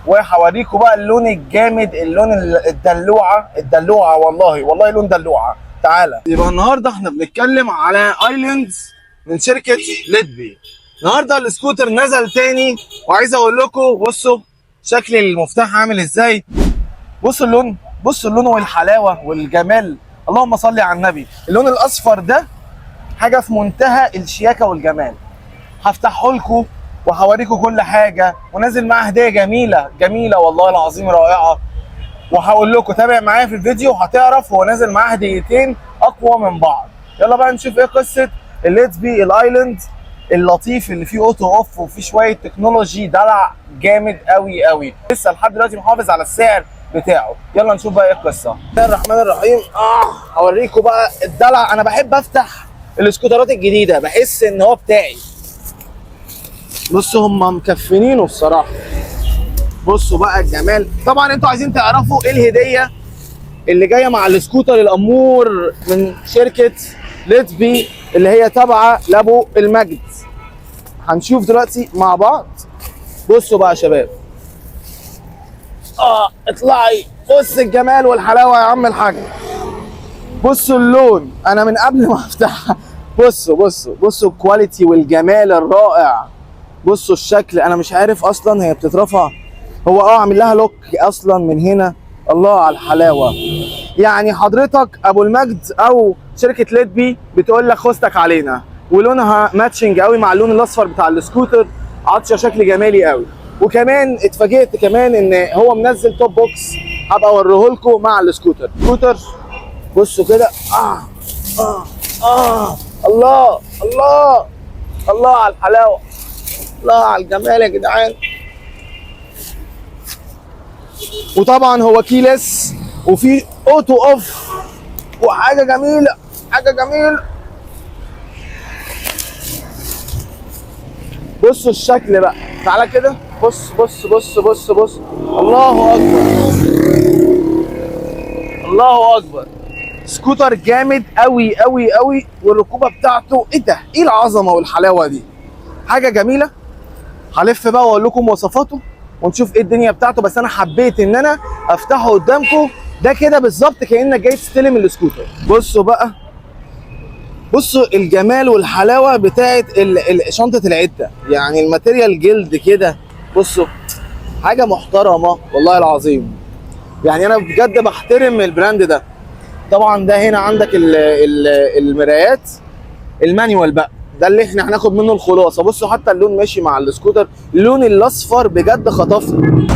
وهوريكم بقى اللون الجامد، اللون الدلوعه والله لون دلوعه. تعالى. يبقى النهارده احنا بنتكلم على ايلاندز من شركه ليدبي. النهارده السكوتر نزل تاني، وعايز اقول لكم بصوا شكل المفتاح عامل ازاي. بصوا اللون، بصوا اللون والحلاوه والجمال. اللهم صل على النبي. اللون الاصفر ده حاجه في منتهى الشياكه والجمال. هفتحه لكم وهوريكم كل حاجه، ونازل معاه هديه جميله والله العظيم رائعه. وهقول لكم تابع معايا في الفيديو هتعرف هو نازل معاه هديتين اقوى من بعض. يلا بقى نشوف ايه قصه الليدبي الايلاند اللطيف اللي فيه اوتو اوف وفيه شويه تكنولوجي دلع جامد قوي. لسه لحد دلوقتي محافظ على السعر بتاعه. يلا نشوف بقى ايه القصه. بسم الله الرحمن الرحيم. هوريكم بقى الدلع. انا بحب افتح السكوترات الجديده، بحس ان هو بتاعي. بصوا هم مكفنينه الصراحه. بصوا بقى الجمال. طبعا انتوا عايزين تعرفوا ايه الهديه اللي جايه مع السكوتر الامور من شركه ليدبي اللي هي تابعه لابو المجد. هنشوف دلوقتي مع بعض. بصوا بقى يا شباب. اطلعي. بص الجمال والحلاوه يا عم الحاج. بصوا اللون. انا من قبل ما افتحها بصوا الكواليتي والجمال الرائع. بصوا الشكل. انا مش عارف اصلا هي بتترفع. هو عامل لها لوك اصلا من هنا. الله على الحلاوه. يعني حضرتك ابو المجد او شركه ليدبي بتقول لك خستك علينا، ولونها ماتشنج قوي مع اللون الاصفر بتاع السكوتر. عطشه شكل جمالي قوي. وكمان اتفاجئت كمان ان هو منزل توب بوكس، هبقى اوريه لكم مع السكوتر. بصوا كده. الله على الحلاوه. الله على الجمال يا جدعان. وطبعا هو كيلس وفي اوتو اوف وحاجه جميله. بصوا الشكل بقى. تعالى كده. بص. الله اكبر. سكوتر جامد قوي. والركوبه بتاعته ايه ده؟ ايه العظمه والحلاوه دي؟ حاجه جميله. هلف بقى واقول لكم مواصفاته ونشوف ايه الدنيا بتاعته. بس انا حبيت ان انا افتحه قدامكم ده كده بالظبط كانك جاي تستلم السكوتر. بصوا بقى. بصوا الجمال والحلاوه بتاعت شنطه العده. يعني الماتيريال جلد كده. بصوا حاجه محترمه والله العظيم. يعني انا بجد بحترم البراند ده. طبعا ده هنا عندك المرايات المانيوال بقى، ده اللي احنا هناخد منه الخلاصه. بصوا حتى اللون ماشي مع السكوتر. اللون الاصفر بجد خطفني.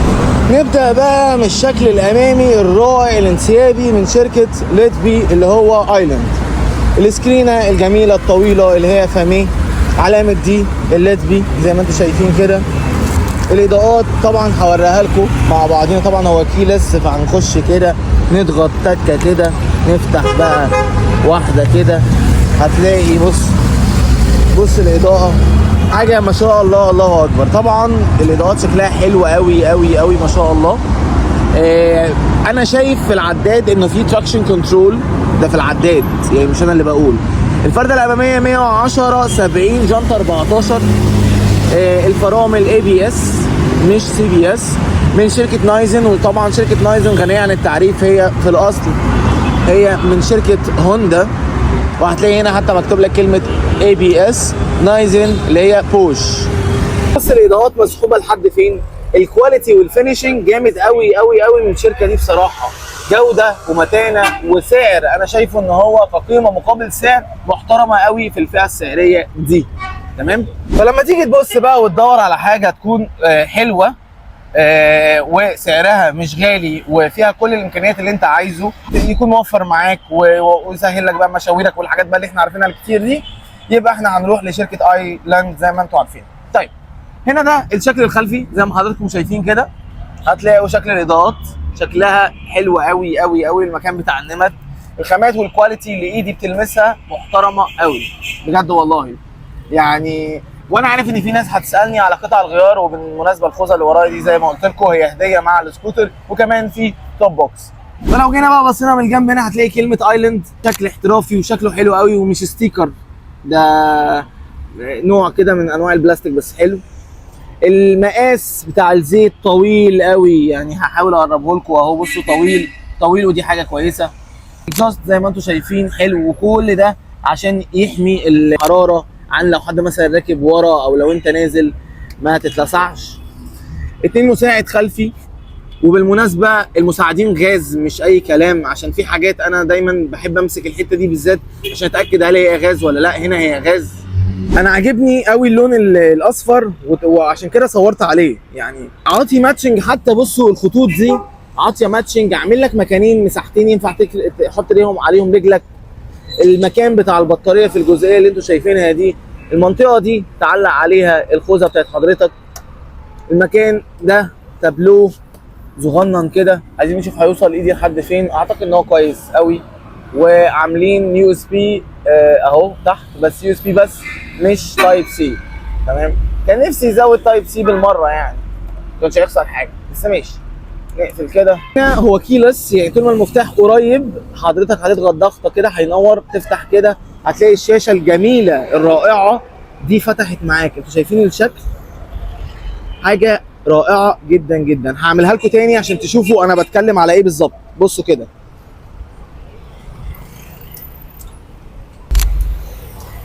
نبدا بقى من الشكل الامامي الرائع الانسيابي من شركه ليدبي اللي هو ايلاند. السكرينه الجميله الطويله اللي هي فاميه، علامه دي الليدبي زي ما انتم شايفين كده. الاضاءات طبعا هوريها لكم مع بعضينا. طبعا هو كيلس، فهنخش كده نضغط تكه كده، نفتح بقى واحده كده هتلاقي بص الاضاءه حاجه ما شاء الله. الله اكبر. طبعا الاضاءات شكلها حلو قوي ما شاء الله. انا شايف في العداد انه في تراكشن كنترول. ده في العداد يعني مش انا اللي بقول. الفرده الاماميه 110 70 جنط 14. الفرامل ABS مش CBS من شركه نايزن. وطبعا شركه نايزن غنيه عن التعريف. هي في الاصل هي من شركه هوندا، وهتلاقي هنا حتى مكتوب لك كلمه ABS نايزن اللي هي بوش. بص الاضاءات مسحوبه لحد فين. الكواليتي والفينيشنج جامد قوي من الشركه دي بصراحه. جوده ومتانه وسعر انا شايفه ان هو كقيمه مقابل سعر محترمه قوي في الفئه السعريه دي. تمام. فلما تيجي تبص بقى وتدور على حاجه تكون حلوه وسعرها مش غالي وفيها كل الامكانيات اللي انت عايزه، يكون موفر معاك ويسهل لك بقى مشاويرك والحاجات بقى اللي احنا عارفينها الكتير دي، يبقى احنا هنروح لشركه ايلاند زي ما انتم عارفين. طيب هنا ده الشكل الخلفي زي ما حضراتكم شايفين كده. هتلاقوا شكل الاضاءات شكلها حلو قوي. المكان بتاع النمط، الخامات والكواليتي اللي ايدي بتلمسها محترمه قوي بجد والله. يعني وانا عارف ان في ناس هتسالني على قطع الغيار، وبالمناسبه الخوذه اللي ورايا دي زي ما قلت لكم هي هديه مع السكوتر، وكمان في توب بوكس. فلو جينا بقى بصينا من الجنب هنا هتلاقي كلمه ايلاند، شكل احترافي وشكله حلو قوي ومش ستيكر، ده نوع كده من انواع البلاستيك بس حلو. المقاس بتاع الزيت طويل قوي، يعني هحاول اقربه لكم اهو، بصوا طويل طويل، ودي حاجه كويسه. اكزوست زي ما انتم شايفين حلو، وكل ده عشان يحمي الحراره عن لو حد مثلا راكب ورا او لو انت نازل ما تتلسعش. 2 مساعد خلفي، وبالمناسبه المساعدين غاز مش اي كلام، عشان في حاجات انا دايما بحب امسك الحته دي بالذات عشان اتاكد هل هي غاز ولا لا. هنا هي غاز. انا عاجبني قوي اللون الاصفر وعشان كده صورت عليه، يعني عاطي ماتشنج. حتى بصوا الخطوط دي عاطيه ماتشنج، عامل لك مكانين مساحتين ينفع تحط عليهم رجلك. المكان بتاع البطاريه في الجزئيه اللي انتم شايفينها دي، المنطقه دي تعلق عليها الخوذه بتاعت حضرتك. المكان ده تابلو صغنن كده، عايزين نشوف هيوصل ايدي لحد فين. اعتقد ان هو كويس قوي. وعاملين يو اس بي اهو تحت، بس يو اس بي بس مش تايب سي. تمام، كان نفسي يزود تايب سي بالمره، يعني ما كانش هيخسر حاجه، بس ماشي. نقفل كده. هنا هو كيلس، يعني طول ما المفتاح قريب حضرتك هتضغط ضغطه كده هينور، تفتح كده هتلاقي الشاشه الجميله الرائعه دي فتحت معاك. انتوا شايفين الشكل؟ حاجه رائعه جدا جدا. هعملها لكم تاني عشان تشوفوا انا بتكلم على ايه بالظبط. بصوا كده،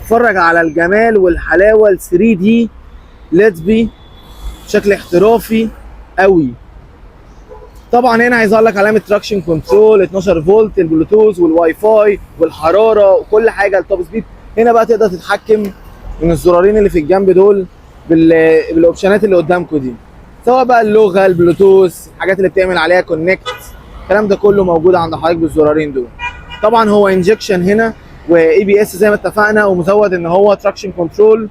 اتفرج على الجمال والحلاوه. ال 3 دي ليتس بي بشكل احترافي قوي. طبعا هنا هيظهر لك علامه تراكشن كنترول، 12 فولت، البلوتوث والواي فاي والحراره وكل حاجه، التوب سبيد. هنا بقى تقدر تتحكم من الزرارين اللي في الجنب دول بالاوبشنات اللي قدامكم دي، سواء بقى اللغه، البلوتوث، الحاجات اللي بتعمل عليها كونكت، الكلام ده كله موجود عند حضرتك بالزرارين دول. طبعا هو انجكشن هنا، واي بي اس زي ما اتفقنا، ومزود ان هو تراكشن كنترول.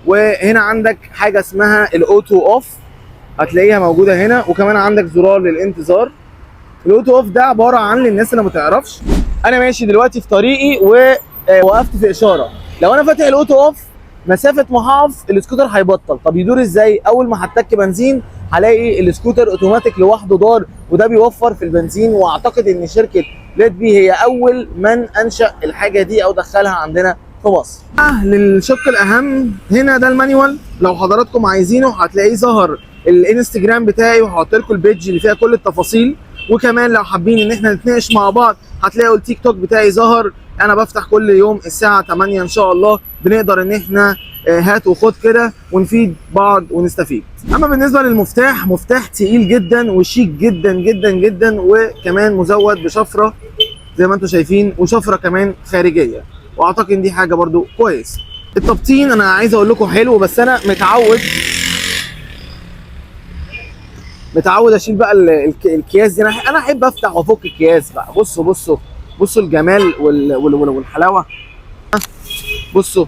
وهنا عندك حاجه اسمها الاوتو اوف، هتلاقيها موجوده هنا، وكمان عندك زرار للانتظار. الاوتو اوف ده عباره عن، للناس اللي ما تعرفش، انا ماشي دلوقتي في طريقي ووقفت في اشاره، لو انا فاتح الاوتو اوف مسافه ما هقف السكوتر هيبطل. طب يدور ازاي؟ اول ما هتك بنزين هلاقي السكوتر اوتوماتيك لوحده دار، وده بيوفر في البنزين. واعتقد ان شركه ليد بي هي اول من انشا الحاجه دي او دخلها عندنا في مصر. للشق الاهم، هنا ده المانيوال، لو حضراتكم عايزينه هتلاقيه ظهر الانستجرام بتاعي، وهحط لكم البيج اللي فيها كل التفاصيل. وكمان لو حابين ان احنا نتناقش مع بعض هتلاقوا التيك توك بتاعي ظهر. انا بفتح كل يوم الساعه 8 ان شاء الله، بنقدر ان احنا هات وخد كده ونفيد بعض ونستفيد. اما بالنسبه للمفتاح، مفتاح تقيل جدا وشيك جدا جدا جدا، وكمان مزود بشفره زي ما انتم شايفين، وشفره كمان خارجيه، واعتقد دي حاجه برضو كويس. التبطين انا عايز اقول لكم حلو، بس انا متعود اشيل بقى الكياس دي. انا احب افتح وافك الكياس بقى. بصوا الجمال والحلاوه. بصوا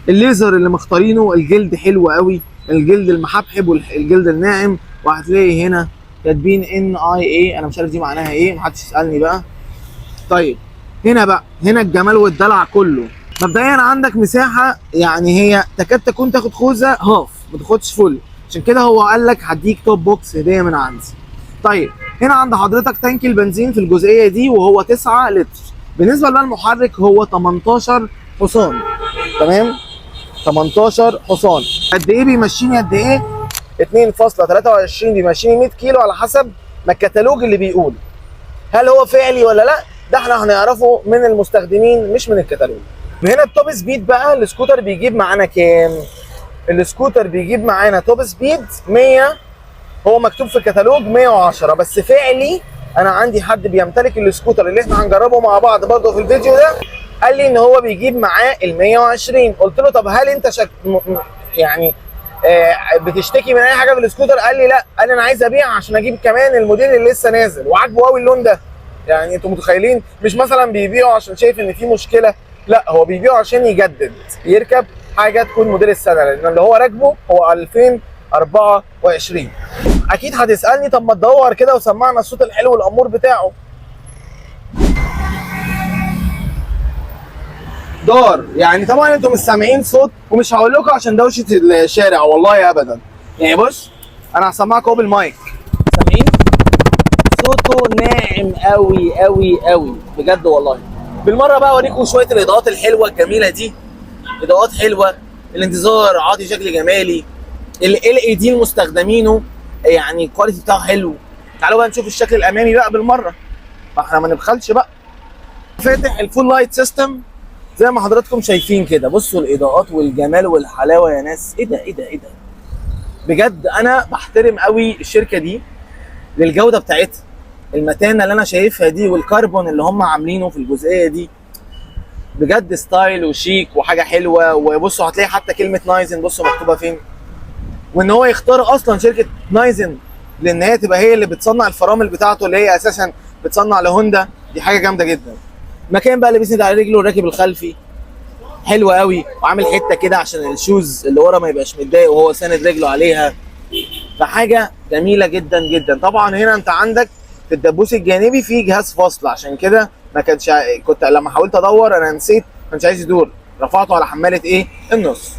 الليزر اللي مختارينه، الجلد حلو قوي، الجلد المحبحب والجلد الناعم. وهتلاقي هنا كاتبين NIA، انا مش عارف دي معناها ايه، محدش يسالني بقى. طيب هنا الجمال والدلع كله. مبدئيا عندك مساحه، يعني هي تكاد تكون تاخد خوذه هاف، ما تاخدش فل، عشان كده هو قال لك هديك توب بوكس هديه من عندي. طيب هنا عند حضرتك تانك البنزين في الجزئيه دي، وهو 9 لتر. بالنسبه بقى للمحرك هو 18 حصان. تمام، 18 حصان. قد ايه بيمشيني؟ قد ايه؟ 2.23 بيمشيني 100 كيلو على حسب ما الكتالوج اللي بيقول. هل هو فعلي ولا لا؟ ده احنا هنعرفه من المستخدمين مش من الكتالوج. هنا التوب سبيد بقى، السكوتر بيجيب معانا كام؟ السكوتر بيجيب معانا توب سبيد 100، هو مكتوب في الكتالوج 110، بس فعلي انا عندي حد بيمتلك السكوتر اللي احنا هنجربه مع بعض برضه في الفيديو ده، قال لي ان هو بيجيب معاه ال 120. قلت له طب هل انت يعني بتشتكي من اي حاجه في السكوتر؟ قال لي لا، قال لي انا عايز ابيع عشان اجيب كمان الموديل اللي لسه نازل، وعاجبه قوي اللون ده. يعني انتوا متخيلين، مش مثلا بيبيعه عشان شايف ان في مشكله، لا هو بيبيعه عشان يجدد، يركب حاجه تكون موديل السنه، لان اللي هو راكبه هو 2024. اكيد هتسالني طب ما تدور كده وسمعنا الصوت الحلو الامور بتاعه. دار، يعني طبعا انتم مش سامعين صوت، ومش هقول لكم عشان دوشه الشارع والله ابدا. يعني بص انا هسمعكم بالمايك، سامعين صوته ناعم قوي قوي قوي بجد والله. بالمره بقى اوريكم شويه الاضاءات الحلوه الجميله دي، اضاءات حلوه، الانتظار عاطي شكل جمالي، LED المستخدمينه يعني الكواليتي بتاعه حلو. تعالوا بقى نشوف الشكل الامامي بقى بالمره، فاحنا ما نبخلش بقى. فاتح الفول لايت سيستم زي ما حضراتكم شايفين كده. بصوا الاضاءات والجمال والحلاوه يا ناس، ايه ده ايه ده ايه ده. بجد انا بحترم قوي الشركه دي للجوده بتاعتها، المتانه اللي انا شايفها دي والكربون اللي هم عاملينه في الجزئيه دي بجد ستايل وشيك وحاجه حلوه. وبصوا هتلاقي حتى كلمه نايزن بصوا مكتوبه فين، وان هو يختار اصلا شركه نايزن لان هي تبقى هي اللي بتصنع الفرامل بتاعته اللي هي اساسا بتصنع لهوندا، دي حاجه جامده جدا. مكان بقى اللي بيسند على رجله الراكب الخلفي حلو قوي، وعامل حته كده عشان الشوز اللي ورا ما يبقاش متضايق وهو ساند رجله عليها، فحاجه جميله جدا جدا. طبعا هنا انت عندك في الدبوس الجانبي في جهاز فاصل، عشان كده ما كانش كنت لما حاولت ادور انا نسيت، ما كانش عايز يدور، رفعته على حماله ايه النص.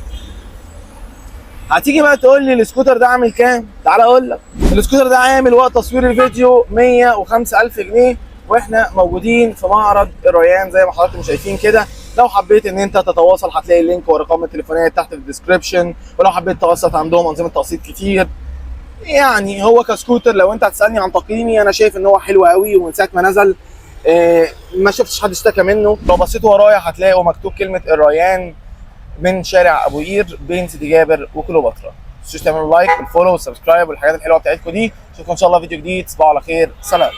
هتيجي بقى تقول لي السكوتر ده عامل كام؟ تعالى اقول لك. السكوتر ده عامل وقت تصوير الفيديو 105,000 جنيه، واحنا موجودين في معرض الريان زي ما حضراتكم شايفين كده. لو حبيت ان انت تتواصل هتلاقي اللينك وارقام التليفونات تحت في الديسكربشن، ولو حبيت تقسط عندهم انظمه تقسيط كتير. يعني هو كسكوتر لو انت هتسالني عن تقييمي انا شايف ان هو حلو قوي، ومن ساعه ما نزل ما شفتش حد اشتكى منه. لو بصيت ورايا هتلاقوا مكتوب كلمه الريان من شارع ابو قير بين سيدي جابر وكليوباترا. ما تنسوش تعملوا لايك والفولو والسبسكرايب والحاجات الحلوه بتاعتكم دي. اشوفكم ان شاء الله فيديو جديد. تصبحوا على خير، سلام.